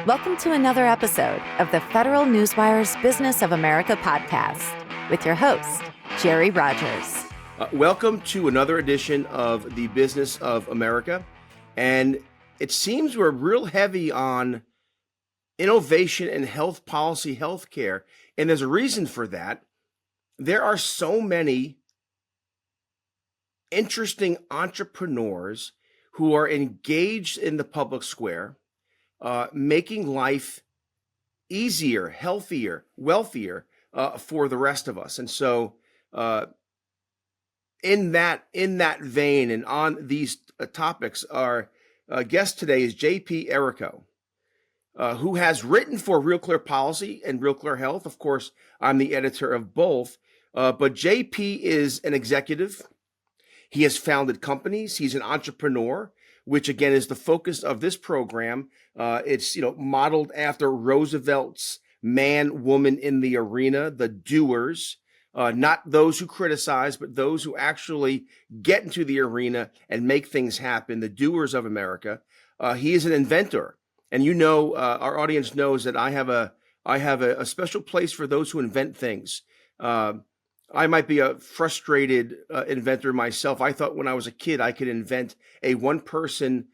Welcome to another episode of the Federal Newswire's Business of America podcast with your host, Jerry Rogers. Welcome to another edition of the Business of America. And it seems we're real heavy on innovation and health policy, healthcare. And there's a reason for that. There are so many interesting entrepreneurs who are engaged in the public square, making life easier, healthier, wealthier for the rest of us. And so in that vein and on these topics, our guest today is JP Errico, who has written for Real Clear Policy and Real Clear Health. Of course, I'm the editor of both, but JP is an executive. He has founded companies. He's an entrepreneur, which again is the focus of this program. It's modeled after Roosevelt's man, woman in the arena, the doers, not those who criticize, but those who actually get into the arena and make things happen, the doers of America. He is an inventor. And our audience knows that I have a special place for those who invent things. I might be a frustrated inventor myself. I thought when I was a kid I could invent a one-person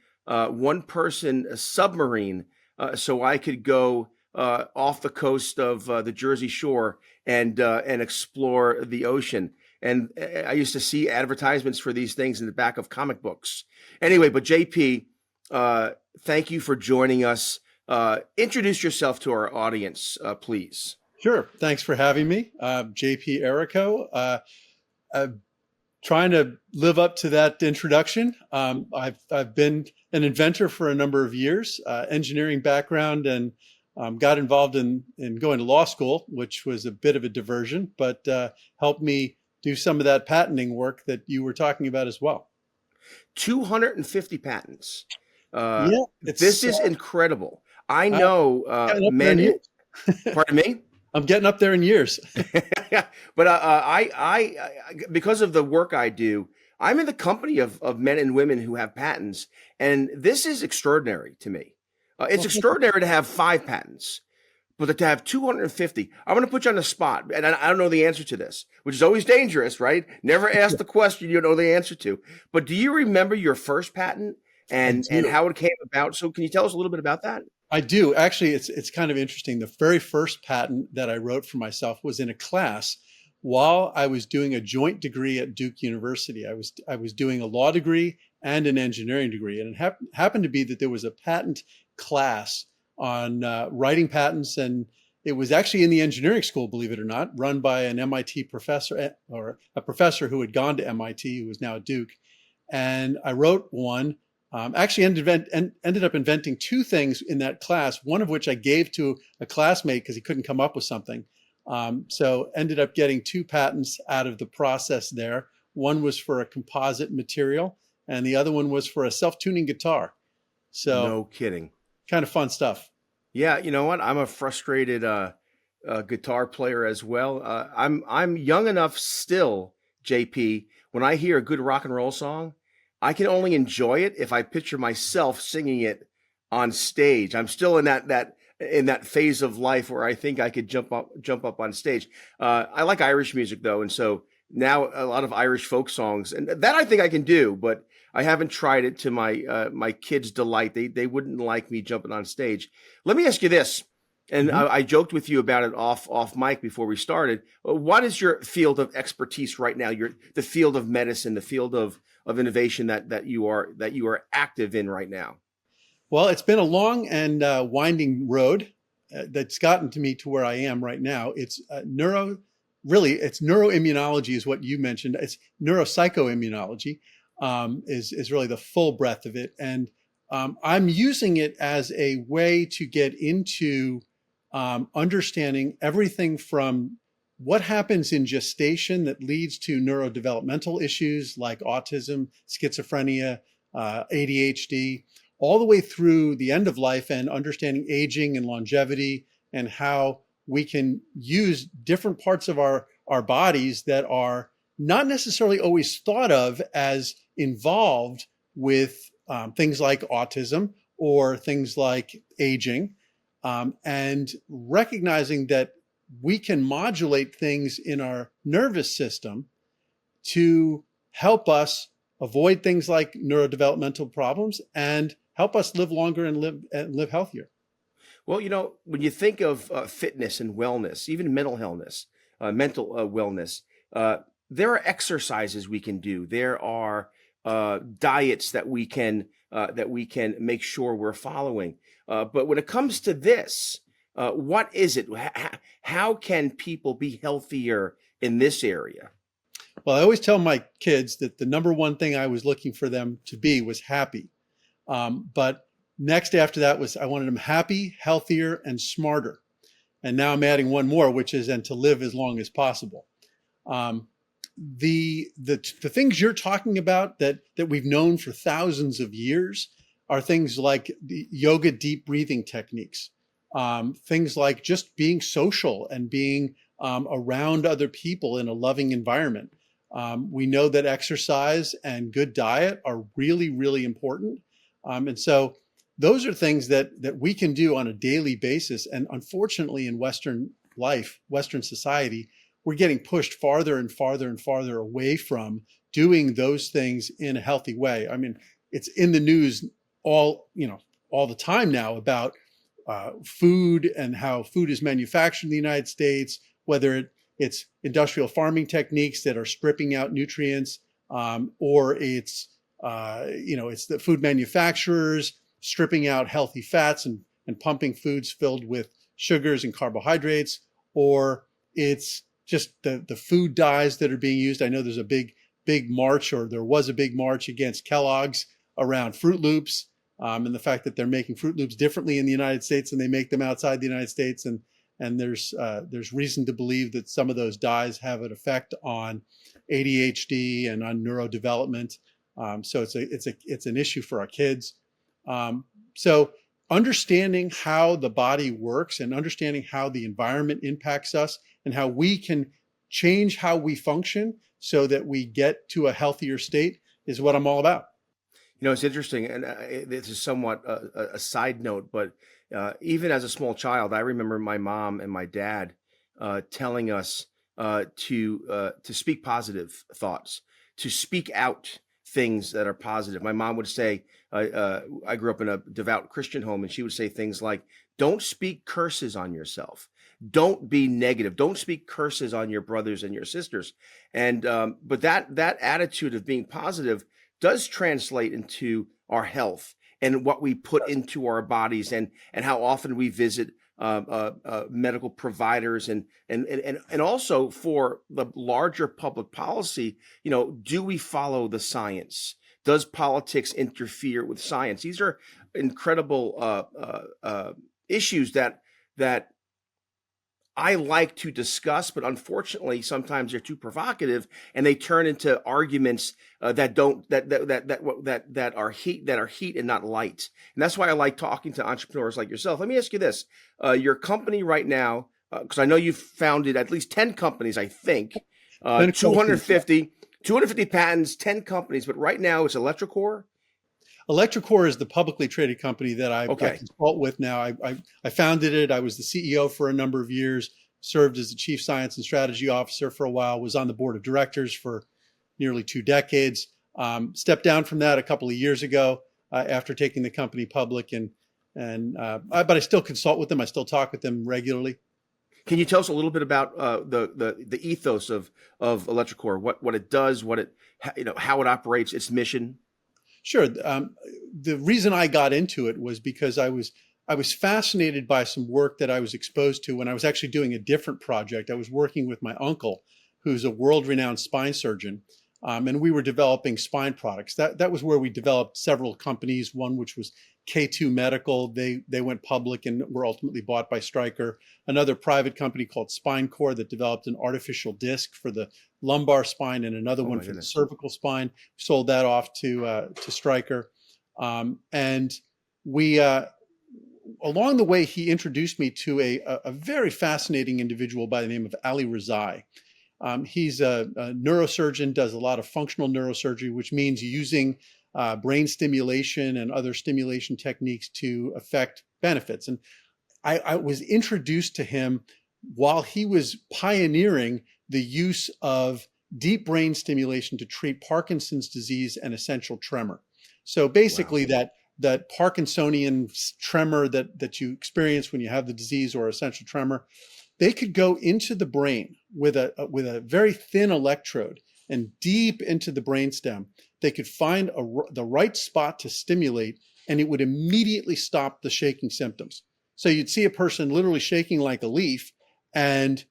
submarine, so I could go off the coast of the Jersey Shore and explore the ocean. And I used to see advertisements for these things in the back of comic books. Anyway, but JP, thank you for joining us. Introduce yourself to our audience, please. Sure. Thanks for having me. JP Errico. Trying to live up to that introduction. I've been an inventor for a number of years, engineering background, and got involved in going to law school, which was a bit of a diversion, but helped me do some of that patenting work that you were talking about as well. 250 patents. This is incredible. I know many. Pardon me? I'm getting up there in years. But I because of the work I do, I'm in the company of men and women who have patents, and this is extraordinary to me. It's extraordinary to have 5 patents, but to have 250. I'm going to put you on the spot, and I don't know the answer to this, which is always dangerous, right? Never ask the question you don't know the answer to. But do you remember your first patent and how it came about? So can you tell us a little bit about that? I do. Actually, it's kind of interesting. The very first patent that I wrote for myself was in a class while I was doing a joint degree at Duke University. I was doing a law degree and an engineering degree, and it happened to be that there was a patent class on writing patents, and it was actually in the engineering school, believe it or not, run by an MIT professor, or a professor who had gone to MIT, who was now at Duke. And I wrote one. Actually ended up inventing 2 things in that class, one of which I gave to a classmate because he couldn't come up with something. So ended up getting 2 patents out of the process there. One was for a composite material, and the other one was for a self-tuning guitar. So no kidding. Kind of fun stuff. Yeah, you know what? I'm a frustrated guitar player as well. I'm young enough still, JP, when I hear a good rock and roll song, I can only enjoy it if I picture myself singing it on stage. I'm still in that phase of life where I think I could jump up on stage. I like Irish music though, and so now a lot of Irish folk songs, and that I think I can do, but I haven't tried it to my kids' delight. They wouldn't like me jumping on stage. Let me ask you this, and I joked with you about it off mic before we started. What is your field of expertise right now? The field of medicine, the field of innovation that you are active in right now? Well, it's been a long and winding road that's gotten to me to where I am right now. It's neuroimmunology is what you mentioned. It's neuropsychoimmunology is really the full breadth of it. And I'm using it as a way to get into understanding everything from what happens in gestation that leads to neurodevelopmental issues like autism, schizophrenia, ADHD, all the way through the end of life, and understanding aging and longevity, and how we can use different parts of our bodies that are not necessarily always thought of as involved with things like autism or things like aging, and recognizing that we can modulate things in our nervous system to help us avoid things like neurodevelopmental problems and help us live longer and live healthier. Well, when you think of fitness and wellness, even mental wellness, there are exercises we can do. There are diets that we can make sure we're following. But when it comes to this, what is it? How can people be healthier in this area? Well, I always tell my kids that the number one thing I was looking for them to be was happy. But next after that was I wanted them happy, healthier, and smarter. And now I'm adding one more, which is and to live as long as possible. The things you're talking about that we've known for thousands of years are things like the yoga deep breathing techniques, things like just being social and being around other people in a loving environment. We know that exercise and good diet are really, really important. And so those are things that we can do on a daily basis. And unfortunately, in Western life, Western society, we're getting pushed farther and farther and farther away from doing those things in a healthy way. I mean, it's in the news all the time now about food and how food is manufactured in the United States, whether it's industrial farming techniques that are stripping out nutrients, or it's the food manufacturers stripping out healthy fats and pumping foods filled with sugars and carbohydrates, or it's just the food dyes that are being used. I know there's a big march, or there was a big march against Kellogg's around Fruit Loops, and the fact that they're making Fruit Loops differently in the United States than they make them outside the United States. And there's reason to believe that some of those dyes have an effect on ADHD and on neurodevelopment. So it's an issue for our kids. So understanding how the body works and understanding how the environment impacts us and how we can change how we function so that we get to a healthier state is what I'm all about. It's interesting, and this is somewhat a side note, but even as a small child, I remember my mom and my dad telling us to speak positive thoughts, to speak out things that are positive. My mom would say, I grew up in a devout Christian home, and she would say things like, don't speak curses on yourself. Don't be negative. Don't speak curses on your brothers and your sisters. And but that attitude of being positive does translate into our health and what we put into our bodies, and how often we visit medical providers, and also for the larger public policy. Do we follow the science? Does politics interfere with science? These are incredible issues that I like to discuss, but unfortunately, sometimes they're too provocative, and they turn into arguments that are heat and not light. And that's why I like talking to entrepreneurs like yourself. Let me ask you this: your company right now, because I know you've founded at least 10 companies, I think, 250 patents, 10 companies, but right now it's ElectroCore. ElectroCore is the publicly traded company that I consult with now. I founded it. I was the CEO for a number of years, served as the chief science and strategy officer for a while, was on the board of directors for nearly 2 decades. Stepped down from that a couple of years ago after taking the company public, but I still consult with them. I still talk with them regularly. Can you tell us a little bit about the ethos of ElectroCore, what it does, how it operates, its mission? Sure. The reason I got into it was because I was fascinated by some work that I was exposed to when I was actually doing a different project. I was working with my uncle, who's a world-renowned spine surgeon, and we were developing spine products. That was where we developed several companies, one which was K2 Medical. They went public and were ultimately bought by Stryker. Another private company called SpineCore that developed an artificial disc for the lumbar spine, and another one for the cervical spine. Sold that off to Stryker. And we, along the way, he introduced me to a very fascinating individual by the name of Ali Rezai. He's a neurosurgeon, does a lot of functional neurosurgery, which means using brain stimulation and other stimulation techniques to affect benefits. And I was introduced to him while he was pioneering the use of deep brain stimulation to treat Parkinson's disease and essential tremor. So basically that Parkinsonian tremor that you experience when you have the disease or essential tremor, they could go into the brain with a very thin electrode and deep into the brainstem. They could find the right spot to stimulate, and it would immediately stop the shaking symptoms. So you'd see a person literally shaking like a leaf, and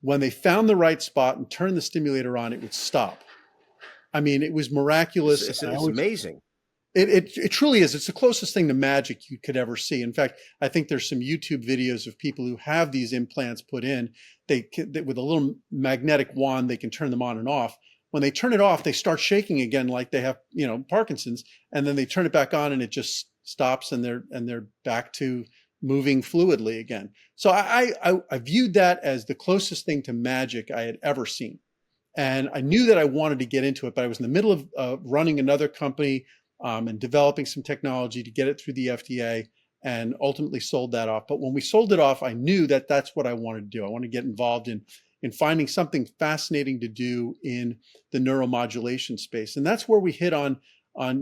when they found the right spot and turned the stimulator on, it would stop. I mean, it was miraculous. It's amazing. It truly is. It's the closest thing to magic you could ever see. In fact, I think there's some YouTube videos of people who have these implants put in. They with a little magnetic wand, they can turn them on and off. When they turn it off, they start shaking again like they have, Parkinson's, and then they turn it back on and it just stops, and they're back to moving fluidly again. So I viewed that as the closest thing to magic I had ever seen. And I knew that I wanted to get into it, but I was in the middle of running another company and developing some technology to get it through the FDA, and ultimately sold that off. But when we sold it off, I knew that that's what I wanted to do. I want to get involved in finding something fascinating to do in the neuromodulation space. And that's where we hit on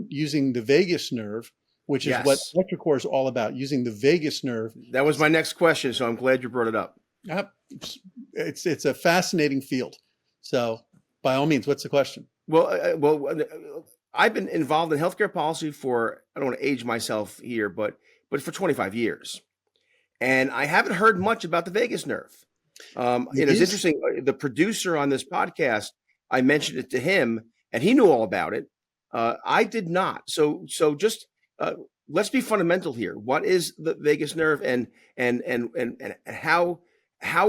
using the vagus nerve, which is what ElectroCore is all about, using the vagus nerve. That was my next question, so I'm glad you brought it up. It's a fascinating field. So by all means, what's the question? Well, I've been involved in healthcare policy for, I don't want to age myself here, but for 25 years. And I haven't heard much about the vagus nerve. It's interesting. The producer on this podcast, I mentioned it to him, and he knew all about it. I did not. So just let's be fundamental here. What is the vagus nerve, and how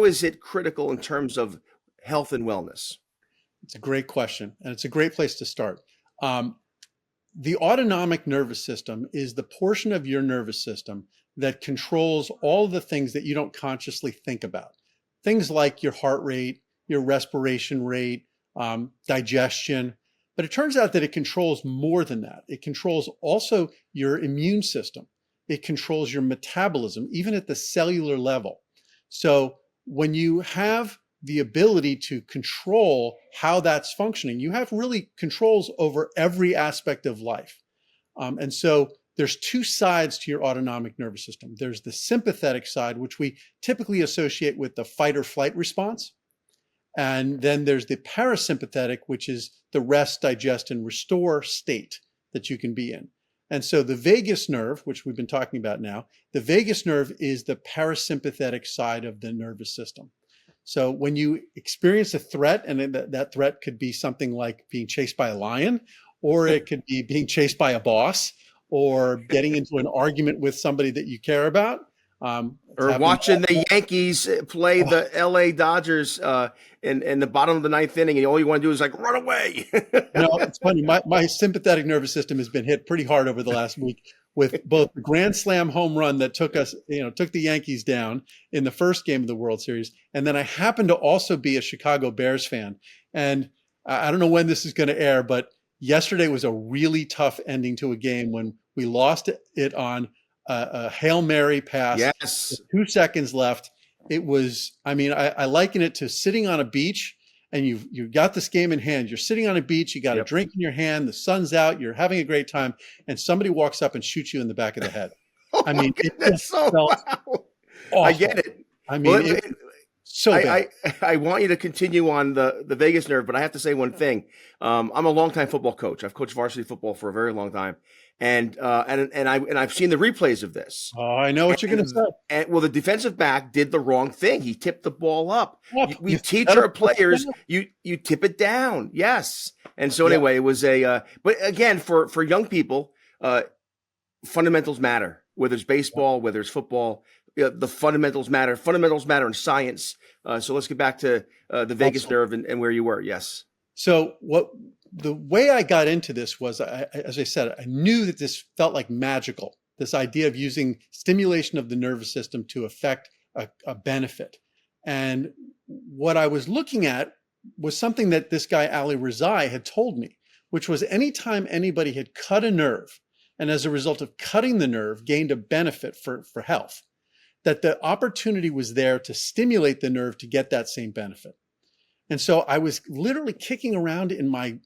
is it critical in terms of health and wellness? It's a great question, and it's a great place to start. The autonomic nervous system is the portion of your nervous system that controls all the things that you don't consciously think about. Things like your heart rate, your respiration rate, digestion. But it turns out that it controls more than that. It controls also your immune system. It controls your metabolism, even at the cellular level. So when you have the ability to control how that's functioning, you have really controls over every aspect of life. And so there's two sides to your autonomic nervous system. There's the sympathetic side, which we typically associate with the fight or flight response. And then there's the parasympathetic, which is the rest, digest, and restore state that you can be in. And so the vagus nerve, which we've been talking about now, the vagus nerve is the parasympathetic side of the nervous system. So when you experience a threat, and that threat could be something like being chased by a lion, or it could be being chased by a boss, or getting into an argument with somebody that you care about. Or watching the Yankees play the LA Dodgers in the bottom of the ninth inning, and all you want to do is like run away. It's funny. My sympathetic nervous system has been hit pretty hard over the last week with both the grand slam home run that took the Yankees down in the first game of the World Series. And then I happen to also be a Chicago Bears fan. And I don't know when this is going to air, but yesterday was a really tough ending to a game when we lost it on a Hail Mary pass. Yes. With 2 seconds left. It was, I liken it to sitting on a beach, and you've got this game in hand. You're sitting on a beach, you got a drink in your hand, the sun's out, you're having a great time, and somebody walks up and shoots you in the back of the head. That's so wow. I get it. So I want you to continue on the vagus nerve, but I have to say one thing. I'm a longtime football coach. I've coached varsity football for a very long time, and I've seen the replays of this. Oh, I know what you're going to say. And the defensive back did the wrong thing. He tipped the ball up. We teach our players you tip it down. Yes. And so anyway, it was but again, for young people, fundamentals matter. Whether it's baseball, whether it's football. The fundamentals matter. Fundamentals matter in science. So let's get back to the vagus nerve and where you were. Yes. So the way I got into this was, as I said, I knew that this felt like magical. This idea of using stimulation of the nervous system to affect a benefit. And what I was looking at was something that this guy, Ali Rezai, had told me, which was anytime anybody had cut a nerve, and as a result of cutting the nerve, gained a benefit for health, that the opportunity was there to stimulate the nerve to get that same benefit. And so I was literally kicking around in my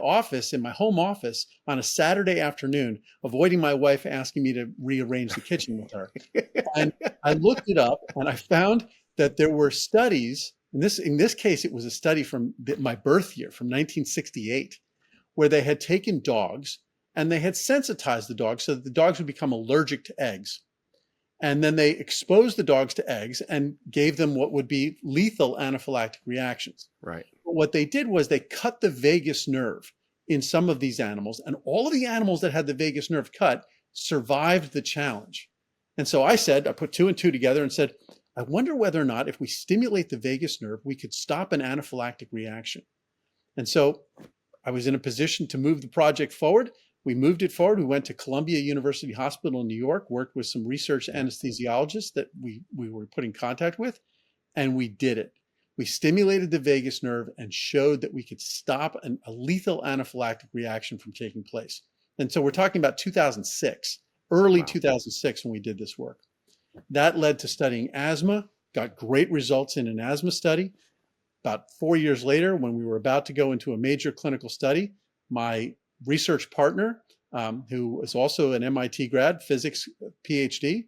office, in my home office, on a Saturday afternoon, avoiding my wife asking me to rearrange the kitchen with her. And I looked it up, and I found that there were studies. In this case, it was a study from my birth year, from 1968, where they had taken dogs and they had sensitized the dogs so that the dogs would become allergic to eggs. And then they exposed the dogs to eggs and gave them what would be lethal anaphylactic reactions. Right. But what they did was they cut the vagus nerve in some of these animals, and all of the animals that had the vagus nerve cut survived the challenge. And so I put 2 and 2 together and said, I wonder whether or not if we stimulate the vagus nerve, we could stop an anaphylactic reaction. And so I was in a position to move the project forward. We moved it forward. We went to Columbia University Hospital in New York, worked with some research anesthesiologists that we were put in contact with, and we did it. We stimulated the vagus nerve and showed that we could stop a lethal anaphylactic reaction from taking place. And so we're talking about 2006, early 2006 when we did this work. That led to studying asthma, got great results in an asthma study. About 4 years later, when we were about to go into a major clinical study, my research partner, who was also an MIT grad, physics PhD,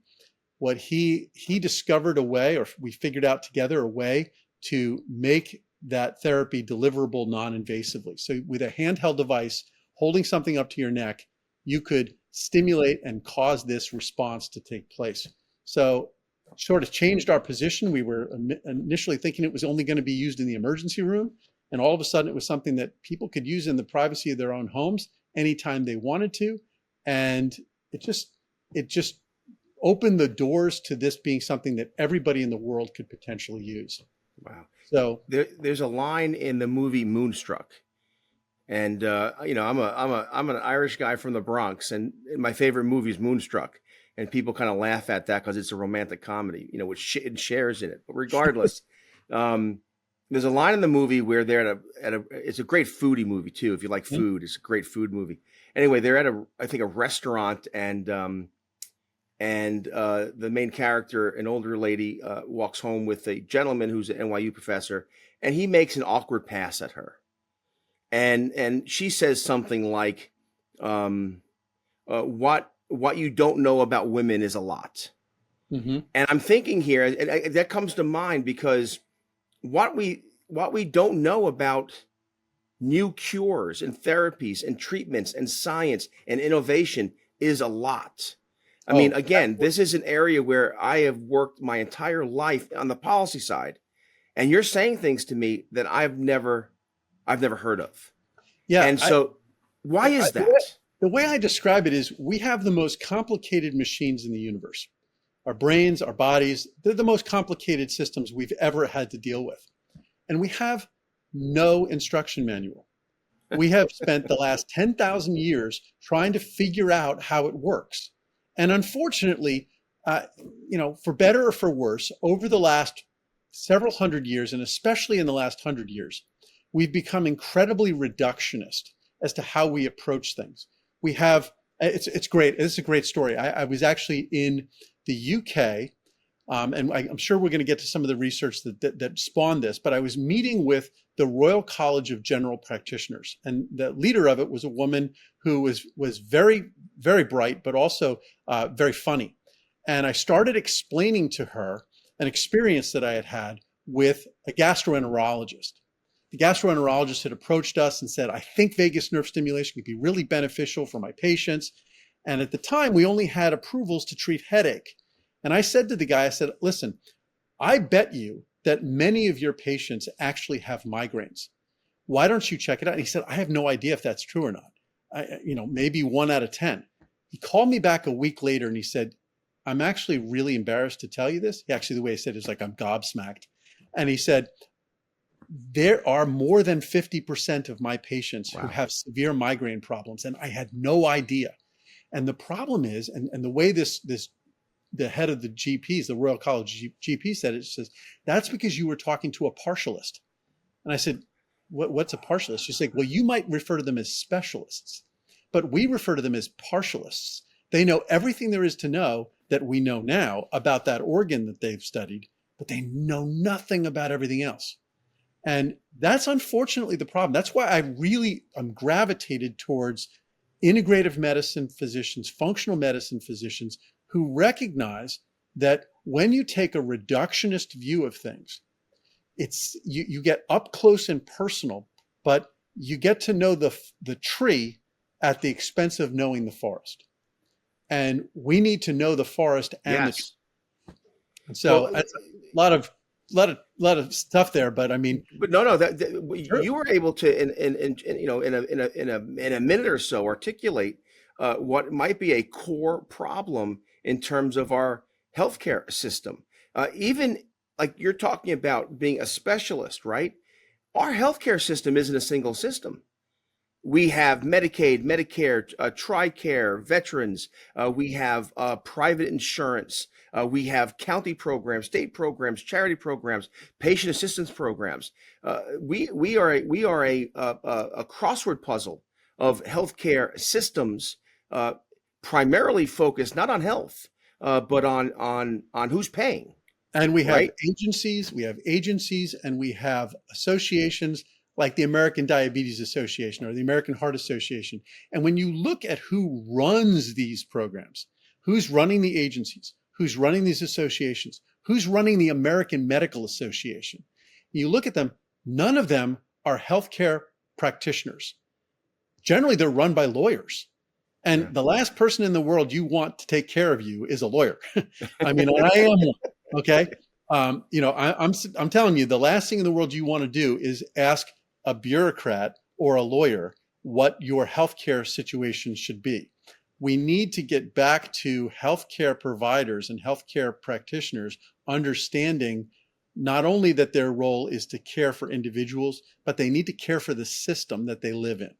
he discovered a way, or we figured out together a way to make that therapy deliverable non-invasively. So with a handheld device, holding something up to your neck, you could stimulate and cause this response to take place. So sort of changed our position. We were initially thinking it was only going to be used in the emergency room. And all of a sudden it was something that people could use in the privacy of their own homes anytime they wanted to. And it just opened the doors to this being something that everybody in the world could potentially use. Wow. So there's a line in the movie Moonstruck. And I'm an Irish guy from the Bronx, and my favorite movie is Moonstruck. And people kind of laugh at that because it's a romantic comedy, with shares in it. But regardless, there's a line in the movie where they're it's a great foodie movie too. If you like food, it's a great food movie. Anyway, they're at a restaurant, and the main character, an older lady, walks home with a gentleman who's an NYU professor, and he makes an awkward pass at her. And she says something like, what you don't know about women is a lot. Mm-hmm. And I'm thinking here, and that comes to mind because what we don't know about new cures and therapies and treatments and science and innovation is a lot. I mean, again, this is an area where I have worked my entire life on the policy side, and you're saying things to me that I've never heard of. Yeah. And so why is that? The way I describe it is we have the most complicated machines in the universe. Our brains, our bodies, they're the most complicated systems we've ever had to deal with. And we have no instruction manual. We have spent the last 10,000 years trying to figure out how it works. And unfortunately, for better or for worse, over the last several hundred years, and especially in the last 100 years, we've become incredibly reductionist as to how we approach things. We have, it's great. It's a great story. I was actually in the UK, and I'm sure we're going to get to some of the research that spawned this, but I was meeting with the Royal College of General Practitioners. And the leader of it was a woman who was very, very bright, but also very funny. And I started explaining to her an experience that I had had with a gastroenterologist. The gastroenterologist had approached us and said, I think vagus nerve stimulation could be really beneficial for my patients. And at the time, we only had approvals to treat headache. And I said to the guy, I said, listen, I bet you that many of your patients actually have migraines. Why don't you check it out? And he said, I have no idea if that's true or not. Maybe 1 out of 10. He called me back a week later and he said, I'm actually really embarrassed to tell you this. Actually, the way he said it is like I'm gobsmacked. And he said, there are more than 50% of my patients who have severe migraine problems, and I had no idea. And the problem is, and the way the head of the GPs, the Royal College GP said it, says, that's because you were talking to a partialist. And I said, what's a partialist? She's like, well, you might refer to them as specialists, but we refer to them as partialists They know everything there is to know that we know now about that organ that they've studied, but they know nothing about everything else. And that's unfortunately the problem. That's why I'm gravitated towards integrative medicine physicians, functional medicine physicians who recognize that when you take a reductionist view of things, you get up close and personal, but you get to know the tree at the expense of knowing the forest. And we need to know the forest and Yes. so that's a lot of stuff there. But I mean, but no, sure. you were able to, in a minute or so, articulate what might be a core problem in terms of our healthcare system. Even like you're talking about being a specialist, right? Our healthcare system isn't a single system. We have Medicaid, Medicare, TRICARE, veterans. We have private insurance. We have county programs, state programs, charity programs, patient assistance programs. We are a crossword puzzle of healthcare systems, primarily focused not on health, but on who's paying. And we have Right? agencies, and we have associations like the American Diabetes Association or the American Heart Association. And when you look at who runs these programs, who's running the agencies, who's running these associations, who's running the American Medical Association, you look at them, none of them are healthcare practitioners. Generally, they're run by lawyers. And Yeah. the last person in the world you want to take care of you is a lawyer. I mean, I am one. Okay. I'm telling you, the last thing in the world you want to do is ask a bureaucrat or a lawyer what your healthcare situation should be. We need to get back to healthcare providers and healthcare practitioners understanding not only that their role is to care for individuals, but they need to care for the system that they live in.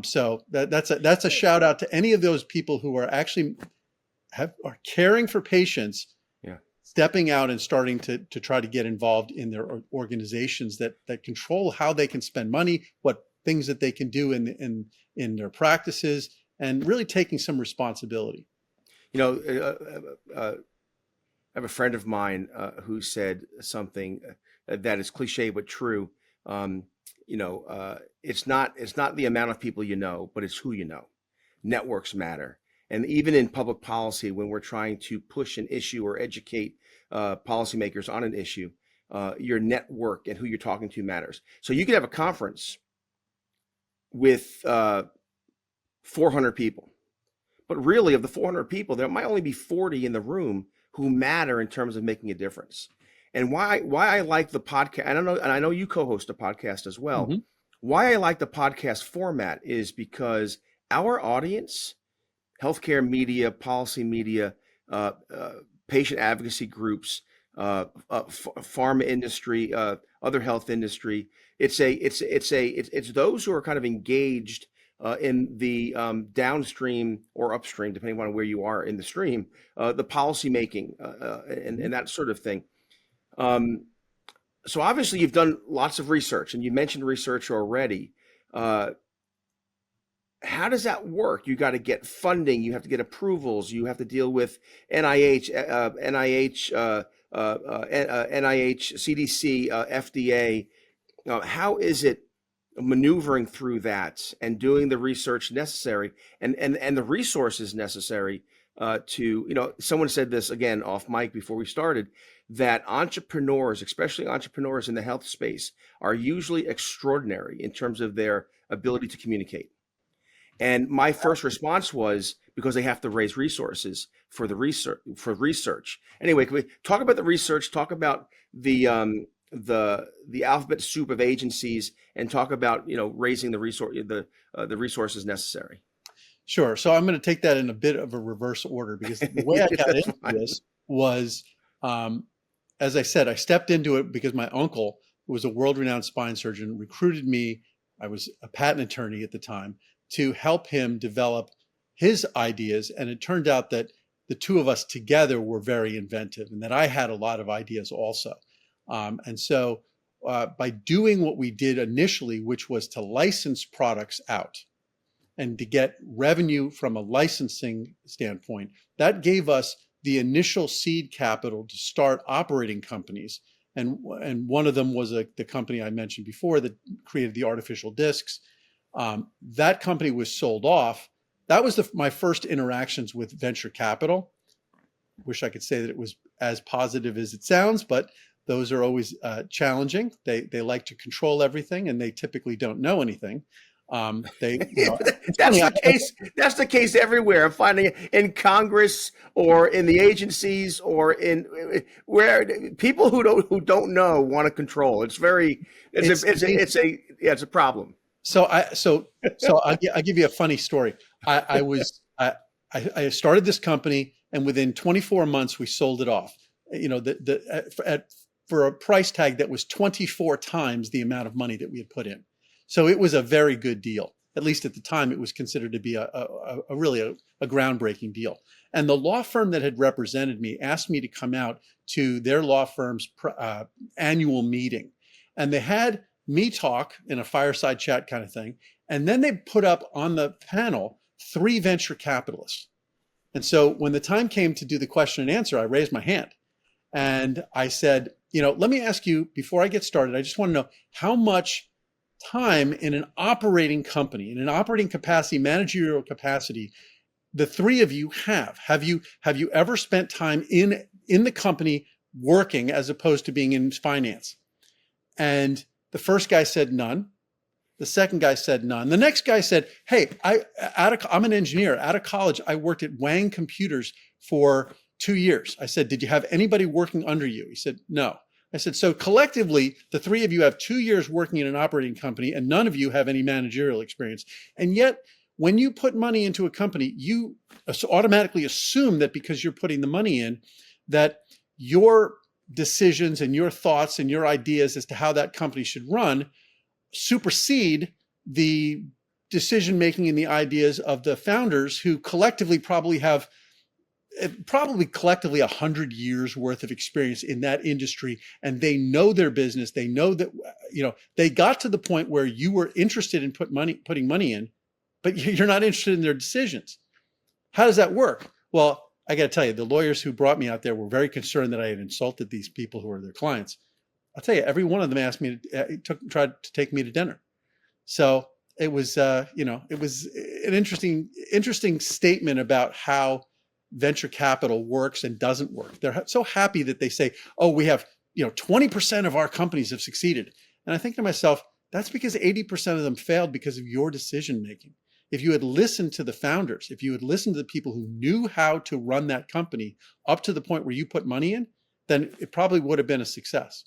So that's a shout out to any of those people who are actually are caring for patients, stepping out and starting to try to get involved in their organizations that control how they can spend money, what things that they can do in their practices, and really taking some responsibility. I have a friend of mine who said something that is cliche but true. It's not the amount of people you know, but it's who you know. Networks matter. And even in public policy, when we're trying to push an issue or educate policymakers on an issue, your network and who you're talking to matters. So you could have a conference with 400 people, but really of the 400 people, there might only be 40 in the room who matter in terms of making a difference. And why I like the podcast, and I know you co-host a podcast as well. Mm-hmm. Why I like the podcast format is because our audience, healthcare media, policy media, patient advocacy groups, pharma industry, other health industry. It's those who are kind of engaged in the downstream or upstream, depending on where you are in the stream, the policy making and that sort of thing. So obviously you've done lots of research, and you mentioned research already. How does that work? You got to get funding. You have to get approvals. You have to deal with NIH, CDC, FDA. How is it maneuvering through that and doing the research necessary and the resources necessary to, someone said this again off mic before we started, that entrepreneurs, especially entrepreneurs in the health space, are usually extraordinary in terms of their ability to communicate. And my first response was because they have to raise resources for the research. Anyway, can we talk about the research, talk about the alphabet soup of agencies, and talk about raising the resources necessary? Sure. So I'm going to take that in a bit of a reverse order, because the way I got into this was, as I said, I stepped into it because my uncle, who was a world-renowned spine surgeon, recruited me. I was a patent attorney at the time, to help him develop his ideas. And it turned out that the two of us together were very inventive, and that I had a lot of ideas also. And so by doing what we did initially, which was to license products out, and to get revenue from a licensing standpoint, that gave us the initial seed capital to start operating companies. And one of them was the company I mentioned before that created the artificial discs. That company was sold off. That was my first interactions with venture capital. Wish I could say that it was as positive as it sounds, but those are always challenging. They like to control everything, and they typically don't know anything. That's the case. That's the case everywhere. I'm finding it in Congress or in the agencies or in where people who don't know want to control. It's a problem. So I'll give you a funny story. I started this company, and within 24 months we sold it off. For a price tag that was 24 times the amount of money that we had put in. So it was a very good deal. At least at the time, it was considered to be a really groundbreaking deal. And the law firm that had represented me asked me to come out to their law firm's annual meeting. And they had me talk in a fireside chat kind of thing. And then they put up on the panel 3 venture capitalists. And so when the time came to do the question and answer, I raised my hand. And I said, let me ask you, before I get started, I just want to know how much time in an operating company, in an operating capacity, managerial capacity, the 3 of you have. Have you ever spent time in the company working as opposed to being in finance? And the first guy said none. The second guy said none. The next guy said, hey, I'm an engineer. Out of college, I worked at Wang Computers for 2 years. I said, did you have anybody working under you? He said, no. I said, so collectively, the 3 of you have 2 years working in an operating company, and none of you have any managerial experience. And yet, when you put money into a company, you automatically assume that because you're putting the money in, that your decisions and your thoughts and your ideas as to how that company should run supersede the decision-making and the ideas of the founders, who collectively have 100 years worth of experience in that industry, and they know their business. They know that, they got to the point where you were interested in putting money in, but you're not interested in their decisions. How does that work? Well, I got to tell you, the lawyers who brought me out there were very concerned that I had insulted these people who are their clients. I'll tell you, every one of them asked me tried to take me to dinner. So it was, it was an interesting statement about how venture capital works and doesn't work. They're so happy that they say, oh, we have, 20% of our companies have succeeded. And I think to myself, that's because 80% of them failed because of your decision making. If you had listened to the founders, if you had listened to the people who knew how to run that company up to the point where you put money in, then it probably would have been a success.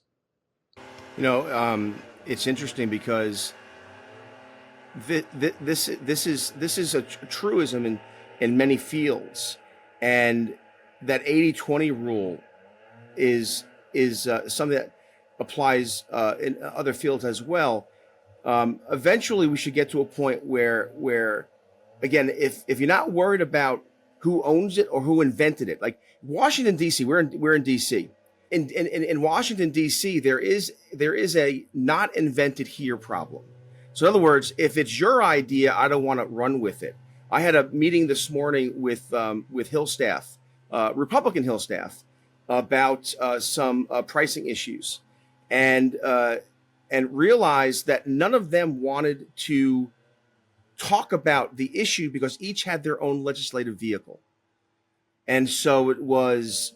It's interesting because this is a truism in many fields. And that 80-20 rule is something that applies in other fields as well. Eventually, we should get to a point where again, if you're not worried about who owns it or who invented it, like Washington D.C., we're in D.C. In Washington D.C., there is a not invented here problem. So in other words, if it's your idea, I don't want to run with it. I had a meeting this morning with Hill staff, Republican Hill staff, about some pricing issues, and realized that none of them wanted to talk about the issue because each had their own legislative vehicle. And so it was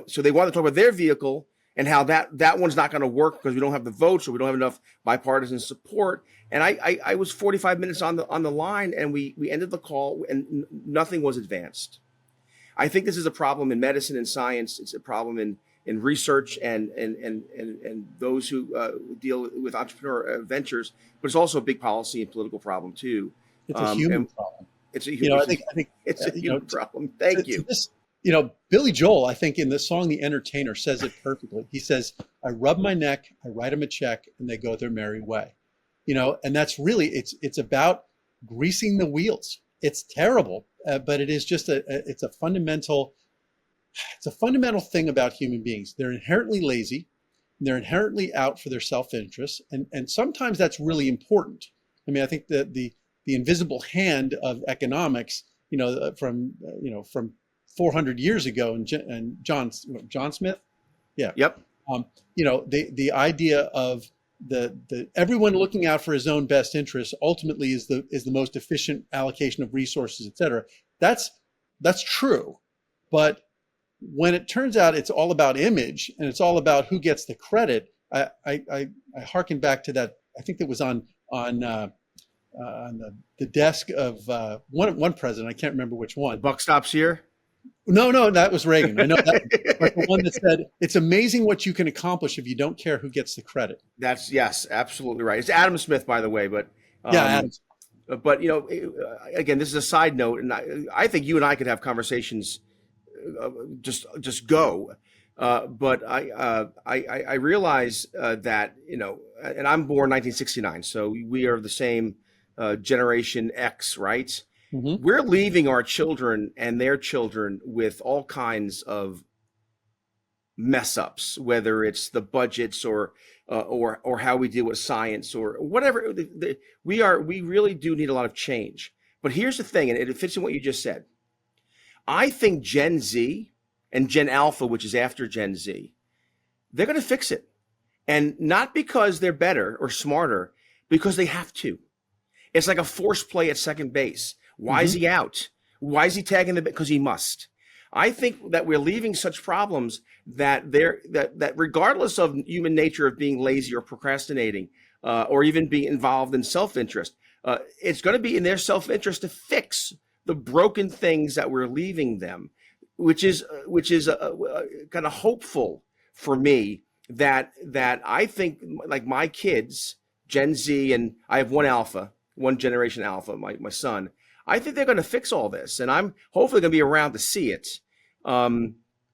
so they wanted to talk about their vehicle and how that one's not going to work because we don't have the votes or we don't have enough bipartisan support. And I was 45 minutes on the line, and we ended the call and nothing was advanced. I think this is a problem in medicine and science. It's a problem in research and those who deal with entrepreneur ventures, but it's also a big policy and political problem too. It's a human problem. It's a human. I think it's a human problem. Thank you. Billy Joel, I think in the song "The Entertainer" says it perfectly. He says, "I rub my neck, I write them a check, and they go their merry way." And that's really it's about greasing the wheels. It's terrible, but it is just it's a fundamental thing about human beings. They're inherently lazy. They're inherently out for their self-interest, and sometimes that's really important. I mean, I think that the the invisible hand of economics, from 400 years ago, and John Smith, yeah. Yep. The idea of the everyone looking out for his own best interests ultimately is the most efficient allocation of resources, et cetera. That's true, but when it turns out it's all about image and it's all about who gets the credit, I hearken back to that. I think that was on the desk of one president. I can't remember which one. Buck stops here. No, that was Reagan. I know that, but the one that said, "It's amazing what you can accomplish if you don't care who gets the credit." Yes, absolutely right. It's Adam Smith, by the way, but yeah, Adam. But again, this is a side note, and I think you and I could have conversations. Just go. But I realize that, and I'm born 1969, so we are the same generation X, right? Mm-hmm. We're leaving our children and their children with all kinds of mess ups, whether it's the budgets or how we deal with science or whatever. We really do need a lot of change. But here's the thing, and it fits in what you just said. I think Gen Z and Gen Alpha, which is after Gen Z, they're going to fix it. And not because they're better or smarter, because they have to. It's like a force play at second base. Why is he out? Why is he tagging the bit? Because he must. I think that we're leaving such problems that regardless of human nature of being lazy or procrastinating, or even being involved in self-interest, it's going to be in their self-interest to fix the broken things that we're leaving them, which is kind of hopeful for me that I think, like, my kids, Gen Z, and I have one generation Alpha, my son. I think they're going to fix all this, and I'm hopefully going to be around to see it. Let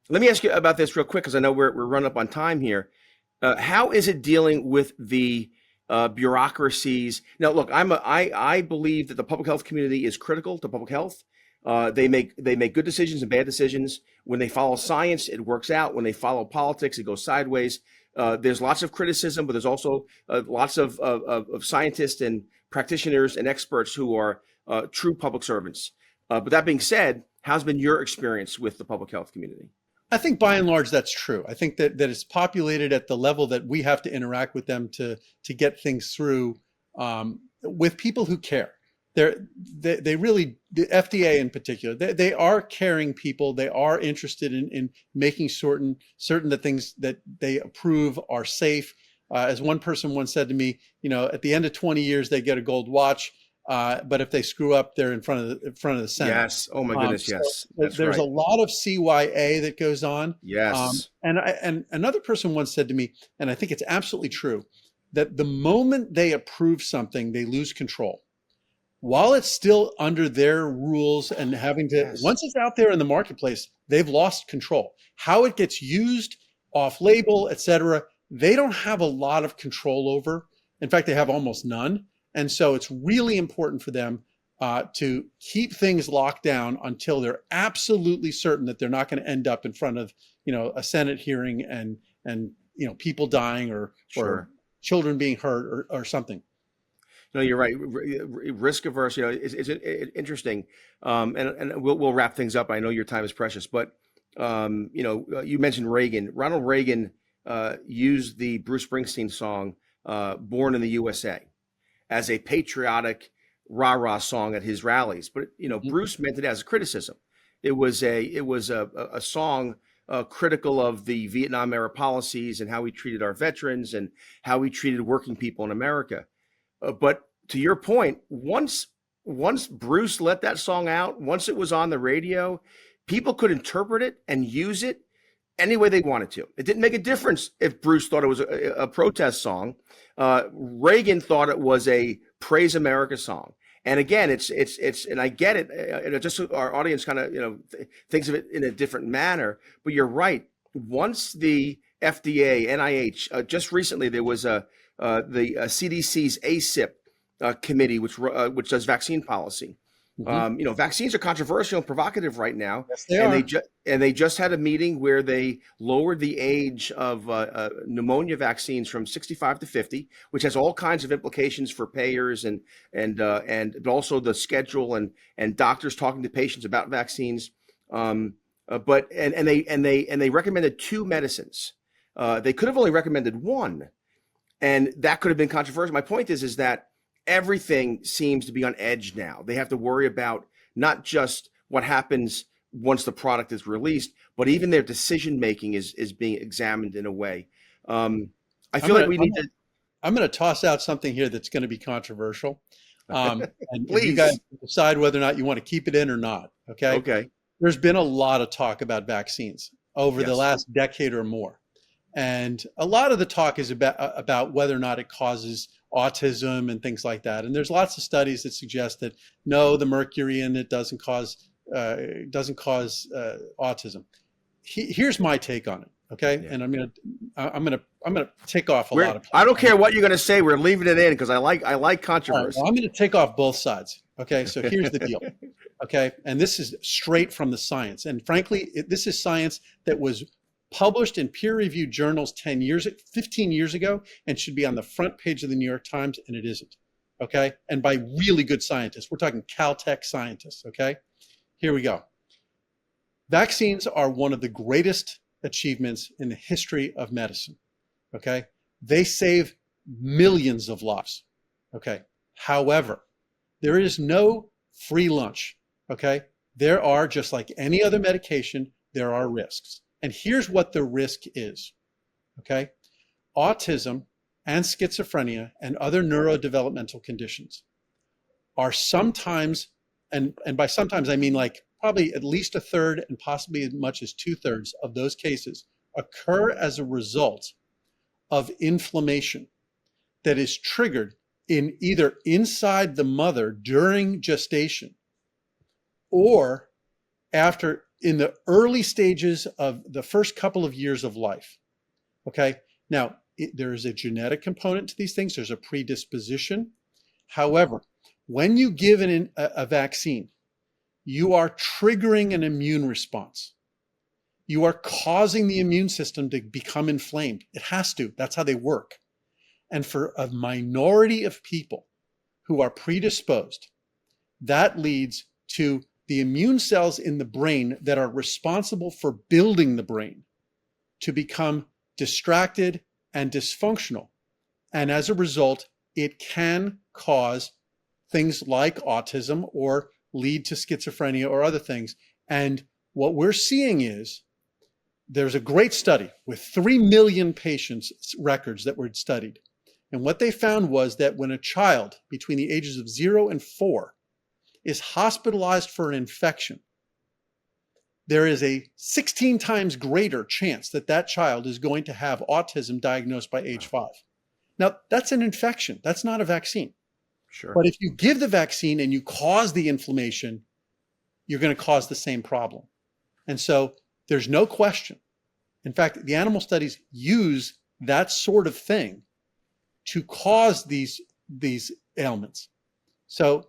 me ask you about this real quick, because I know we're running up on time here. How is it dealing with the bureaucracies? Now, look, I believe that the public health community is critical to public health. They make good decisions and bad decisions. When they follow science, it works out. When they follow politics, it goes sideways. There's lots of criticism, but there's also lots of scientists and practitioners and experts who are true public servants. But that being said, how's been your experience with the public health community? I think by and large, that's true. I think that it's populated at the level that we have to interact with them to get things through, with people who care. They really, the FDA in particular, they are caring people. They are interested in making certain that things that they approve are safe. As one person once said to me, at the end of 20 years, they get a gold watch. But if they screw up, they're in front of the Senate. Yes. Oh my goodness. Yes. There's right. A lot of CYA that goes on. Yes. And another person once said to me, and I think it's absolutely true, that the moment they approve something, they lose control. While it's still under their rules and having to, once it's out there in the marketplace, they've lost control. How it gets used, off label, et cetera, they don't have a lot of control over. In fact, they have almost none. And so it's really important for them to keep things locked down until they're absolutely certain that they're not going to end up in front of, a Senate hearing and people dying or children being hurt or something. No, you're right. Risk averse, is interesting. And we'll wrap things up. I know your time is precious, but you mentioned Reagan. Ronald Reagan used the Bruce Springsteen song "Born in the USA" as a patriotic rah-rah song at his rallies. But Bruce meant it as a criticism. It was a song critical of the Vietnam era policies and how we treated our veterans and how we treated working people in America. But to your point, once Bruce let that song out, once it was on the radio, people could interpret it and use it any way they wanted to. It didn't make a difference if Bruce thought it was a protest song. Reagan thought it was a praise America song. And again, it's and I get it. Just so our audience kind of thinks of it in a different manner. But you're right. Once the FDA, NIH, just recently there was the CDC's ACIP committee, which does vaccine policy. Mm-hmm. Vaccines are controversial and provocative right now, yes, they are. And they just had a meeting where they lowered the age of pneumonia vaccines from 65 to 50, which has all kinds of implications for payers and also the schedule and doctors talking to patients about vaccines. But they recommended two medicines. They could have only recommended one, and that could have been controversial. My point is that everything seems to be on edge now. They have to worry about not just what happens once the product is released, but even their decision making is being examined in a way. I feel like we need to. I'm going to toss out something here that's going to be controversial, and Please. you guys decide whether or not you want to keep it in or not. Okay. Okay. There's been a lot of talk about vaccines over the last decade or more, and a lot of the talk is about whether or not it causes autism and things like that. And there's lots of studies that suggest that no, the mercury in it doesn't cause autism. Here's my take on it. Okay. Yeah. And I'm gonna take off a lot of. I don't care what you're gonna say. We're leaving it in because I like controversy. Right, well, I'm gonna take off both sides. Okay. So here's the deal. Okay. And this is straight from the science. And frankly, this is science that was published in peer-reviewed journals 15 years ago, and should be on the front page of the New York Times, and it isn't. Okay. And by really good scientists. We're talking Caltech scientists. Okay. Here we go. Vaccines are one of the greatest achievements in the history of medicine. Okay. They save millions of lives. Okay. However, there is no free lunch. Okay. There are, just like any other medication, there are risks. And here's what the risk is. Okay. Autism and schizophrenia and other neurodevelopmental conditions are sometimes, and by sometimes I mean like probably at least a third and possibly as much as 2/3 of those cases occur as a result of inflammation that is triggered in either inside the mother during gestation or after, in the early stages of the first couple of years of life. Okay. Now, there is a genetic component to these things. There's a predisposition. However, when you give a vaccine, you are triggering an immune response. You are causing the immune system to become inflamed. It has to. That's how they work. And for a minority of people who are predisposed, that leads to the immune cells in the brain that are responsible for building the brain to become distracted and dysfunctional. And as a result, it can cause things like autism or lead to schizophrenia or other things. And what we're seeing is there's a great study with 3 million patients' records that were studied. And what they found was that when a child between the ages of 0 and 4 is hospitalized for an infection, there is a 16 times greater chance that that child is going to have autism diagnosed by age 5. Now, that's an infection. That's not a vaccine. Sure. But if you give the vaccine and you cause the inflammation, you're going to cause the same problem. And so there's no question. In fact, the animal studies use that sort of thing to cause these ailments. So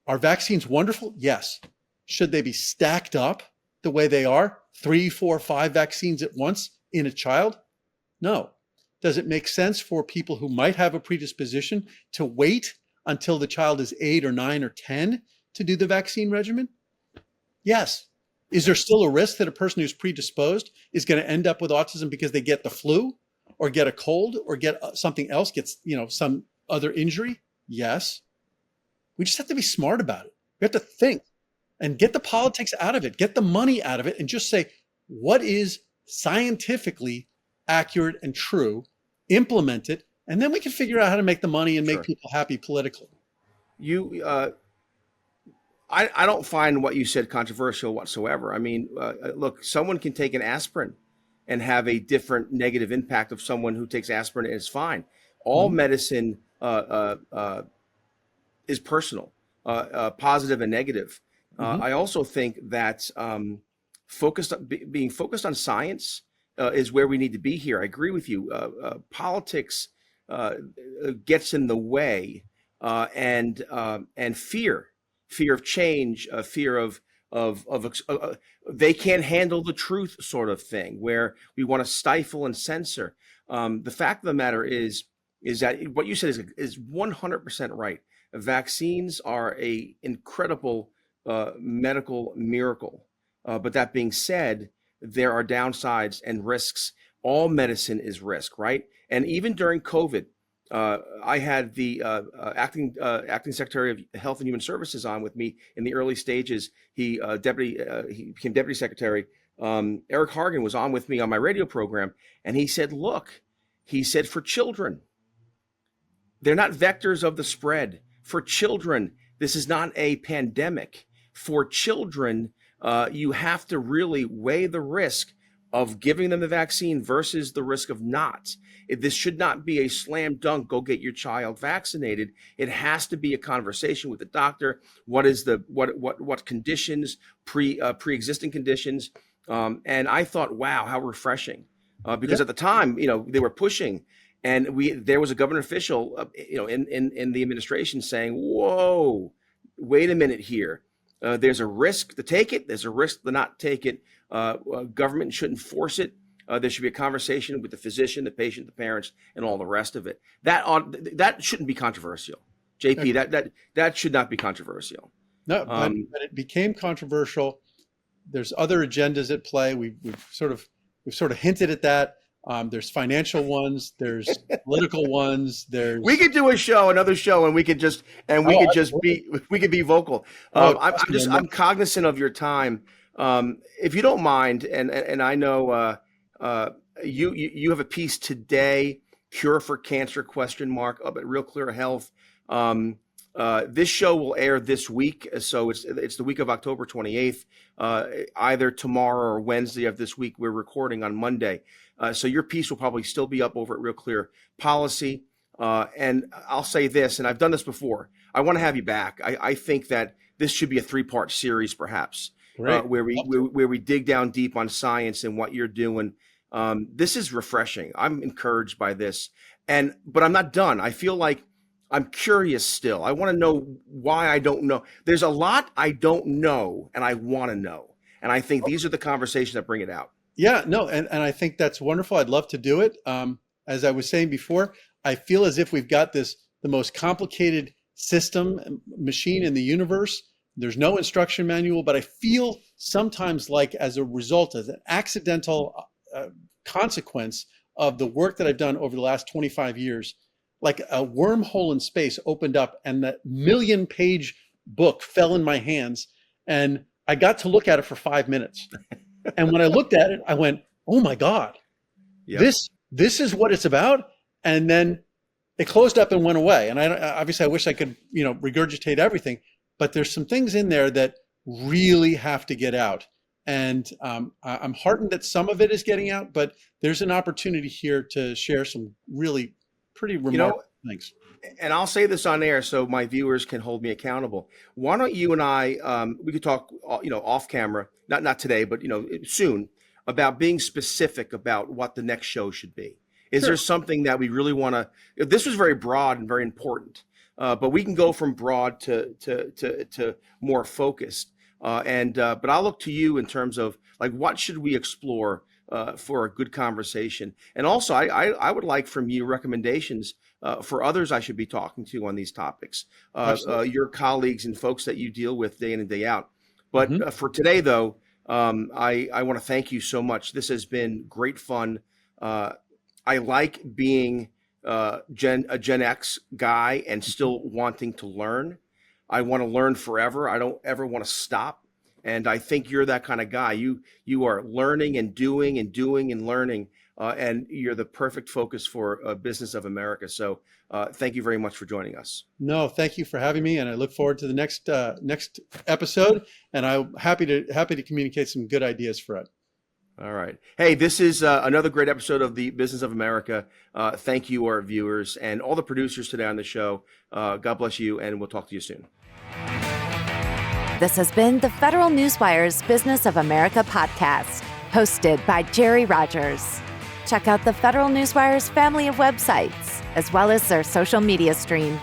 are vaccines wonderful? Yes. Should they be stacked up the way they are? 3, 4, 5 vaccines at once in a child? No. Does it make sense for people who might have a predisposition to wait until the child is 8 or 9 or 10 to do the vaccine regimen? Yes. Is there still a risk that a person who's predisposed is going to end up with autism because they get the flu or get a cold or get something else, gets, some other injury? Yes. We just have to be smart about it. We have to think and get the politics out of it, get the money out of it, and just say, what is scientifically accurate and true, implement it, and then we can figure out how to make the money and make people happy politically. I don't find what you said controversial whatsoever. I mean, look, someone can take an aspirin and have a different negative impact of someone who takes aspirin and is fine. All medicine is personal, positive and negative. I also think that being focused on science is where we need to be here. I agree with you. Politics gets in the way, and fear of change, fear of they can't handle the truth sort of thing, where we want to stifle and censor. The fact of the matter is that what you said is 100% right. Vaccines are a incredible medical miracle. But that being said, there are downsides and risks. All medicine is risk, right? And even during COVID, I had the acting Secretary of Health and Human Services on with me in the early stages. He became Deputy Secretary. Eric Hargan was on with me on my radio program, and he said, "Look," he said, "for children, they're not vectors of the spread. For children, this is not a pandemic. For children, you have to really weigh the risk of giving them the vaccine versus the risk of not. This should not be a slam dunk, go get your child vaccinated. It has to be a conversation with the doctor. What is what conditions, pre-existing conditions?" And I thought, wow, how refreshing. Because at the time, they were pushing, and there was a government official, in the administration saying, "Whoa, wait a minute here. There's a risk to take it. There's a risk to not take it. Government shouldn't force it. There should be a conversation with the physician, the patient, the parents, and all the rest of it." That shouldn't be controversial, JP. That should not be controversial. No, but it became controversial. There's other agendas at play. We've sort of hinted at that. There's financial ones. There's political ones. We could do another show, and we could be vocal. I'm cognizant of your time. If you don't mind, and I know you have a piece today, "Cure for Cancer?" up at Real Clear Health. This show will air this week, so it's the week of October 28th, either tomorrow or Wednesday of this week. We're recording on Monday, so your piece will probably still be up over at Real Clear Policy. And I'll say this, and I've done this before, I want to have you back. I think that this should be a 3-part series, perhaps, where we dig down deep on science and what you're doing. This is refreshing. I'm encouraged by this, but I'm not done. I feel like I'm curious still. I want to know why I don't know. There's a lot I don't know, and I want to know. And I think these are the conversations that bring it out. Yeah, no, and I think that's wonderful. I'd love to do it. As I was saying before, I feel as if we've got the most complicated system, machine in the universe. There's no instruction manual, but I feel sometimes like, as a result, as an accidental consequence of the work that I've done over the last 25 years, like a wormhole in space opened up, and that 1,000,000-page book fell in my hands, and I got to look at it for 5 minutes. And when I looked at it, I went, "Oh my God, this is what it's about." And then it closed up and went away. And obviously I wish I could, regurgitate everything, but there's some things in there that really have to get out. And I'm heartened that some of it is getting out, but there's an opportunity here to share some really pretty remarkable things. And I'll say this on air so my viewers can hold me accountable. Why don't you and I, we could talk, off camera, not today, but, soon, about being specific about what the next show should be. Is there something that we really want to, this was very broad and very important, but we can go from broad to more focused. But I'll look to you in terms of, like, what should we explore for a good conversation? And also, I would like from you recommendations for others I should be talking to on these topics, your colleagues and folks that you deal with day in and day out. But for today, though, I want to thank you so much. This has been great fun. I like being a Gen X guy and still wanting to learn. I want to learn forever. I don't ever want to stop. And I think you're that kind of guy. You are learning and doing and learning, and you're the perfect focus for Business of America. So thank you very much for joining us. No, thank you for having me, and I look forward to the next episode. And I'm happy to communicate some good ideas for it. All right. Hey, this is another great episode of the Business of America. Thank you, our viewers, and all the producers today on the show. God bless you, and we'll talk to you soon. This has been the Federal Newswire's Business of America podcast, hosted by Jerry Rogers. Check out the Federal Newswire's family of websites, as well as their social media stream